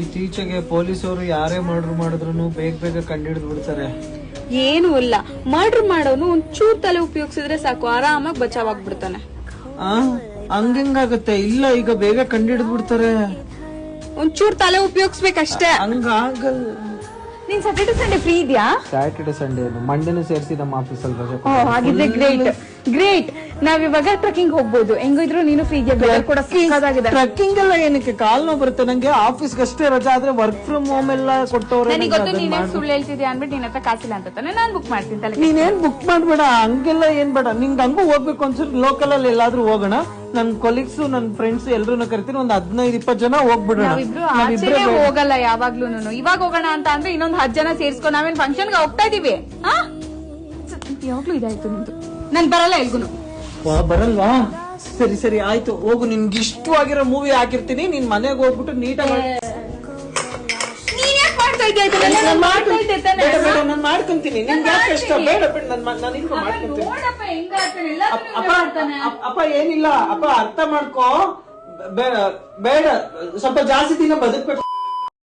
ಇತ್ತೀಚೆಗೆ ಪೊಲೀಸರು ಯಾರೇ ಮರ್ಡರ್ ಮಾಡಿದ್ರು ಬೇಗ ಬೇಗ ಕಂಡಿಡಿದು ಬಿಡ್ತಾರೆ. ಏನು ಇಲ್ಲ, ಮರ್ಡರ್ ಮಾಡೋನು ಒಂಚೂರ್ ತಲೆ ಉಪಯೋಗಿಸಿದ್ರೆ ಸಾಕು, ಆರಾಮಾಗಿ ಬಚಾವಾಗ್ಬಿಡ್ತಾನೆ. ಹಂಗಾಗತ್ತೆ? ಇಲ್ಲ, ಈಗ ಬೇಗ ಕಂಡಿಡಿದು ಬಿಡ್ತಾರೆ. ಒಂಚೂರ್ ತಲೆ ಉಪಯೋಗಿಸ್ಬೇಕಷ್ಟೇ. ಹಂಗಾಗಲ್ಲ. ನೀನ್ ಸ್ಯಾಟರ್ಡೆ ಸಂಡೇ ಫ್ರೀ ಇದೆಯಾ? ಸ್ಯಾಟರ್ಡೆ ಸಂಡೇ ಮಂಡೇನು ಸೇರಿಸಿ ನಮ್ಮ ಆಫೀಸಲ್ಲಿ ರಜೆ. ಹಾಗಿದ್ರೆ ಗ್ರೇಟ್. ನಾವಿವಾಗ ಟ್ರೆಕ್ಕಿಂಗ್ ಹೋಗ್ಬೋದು. ಹೆಂಗಿದ್ರು ನೀನು ಫ್ರೀ ಇದೆಯಾ? ಟ್ರೆಕ್ಕಿಂಗ್ ಎಲ್ಲ ಏನಕ್ಕೆ? ಕಾಲ್ ನೋವು ಬರುತ್ತೆ ನಂಗೆ. ಆಫೀಸ್ಗೆ ಅಷ್ಟೇ ರಜಾ, ಆದ್ರೆ ವರ್ಕ್ ಫ್ರಮ್ ಹೋಮ್ ಎಲ್ಲ ಕೊಟ್ಟವ್ರೆ. ನನಗೆ ಗೊತ್ತು ನೀನೇ ಸುಳ್ಳು ಹೇಳ್ತಿದ್ಯಾ ಅನ್ಬಿಟ್ಟು ನಿನ್ನ ಹತ್ರ ಕಾಸಿಲ್ಲ ಅಂತ ತಾನೆ ನಾನ್ ಬುಕ್ ಮಾಡ್ತೀನಿ. ನೀನೇನ್ ಬುಕ್ ಮಾಡ್ಬೇಡ, ಹಂಗೆಲ್ಲ ಏನ್ ಬೇಡ. ನಿಂಗೆ ಹಂಗೂ ಹೋಗ್ಬೇಕು ಅನ್ಸುತ್ತೆ, ಲೋಕಲ್ ಅಲ್ಲಿ ಎಲ್ಲಾದ್ರೂ ಹೋಗೋಣ. ನನ್ ಕೊಲೀಗ್ಸ್, ನನ್ ಫ್ರೆಂಡ್ಸ್ ಎಲ್ರು ಕರಿತೀನಿ. ಒಂದ್ 15-20 ಜನ ಹೋಗ್ಬಿಡೋಣ. ಹೋಗಲ್ಲ ಯಾವಾಗ್ಲೂ. ಇವಾಗ ಹೋಗೋಣ ಅಂತ ಅಂದ್ರೆ ಇನ್ನೊಂದ್ 10 ಜನ ಸೇರ್ಸ್ಕೊ. ನಾವೇನ್ ಫಂಕ್ಷನ್ಗೆ ಹೋಗ್ತಾ ಇದೀವಿ. ಯಾವಾಗ್ಲೂ ಇದಾಯ್ತು ನಿಂದು. ನಾನ್ ಬರಲ್ಲ ಎಲ್ಗುನು. ಬರಲ್ವಾ? ಸರಿ ಆಯ್ತು, ಹೋಗು. ನಿನ್ಗೆ ಇಷ್ಟವಾಗಿರೋ ಮೂವಿ ಹಾಕಿರ್ತೀನಿ. ನಿನ್ ಮನೆಗೆ ಹೋಗ್ಬಿಟ್ಟು ನೀಟಾಗಿ ನಾನು ಮಾಡ್ಕೊಂತೀನಿ. ನಿನ್ಗೆ ಯಾಕೆ ಇಷ್ಟ? ಬೇಡ ಮಾಡ್ಕೊಂತೀನಿ. ಅಪ್ಪ ಏನಿಲ್ಲ, ಅಪ್ಪ ಅರ್ಥ ಮಾಡ್ಕೋ. ಬೇಡ ಸ್ವಲ್ಪ ಜಾಸ್ತಿ ದಿನ ಬದುಕ್ಬೇಕು.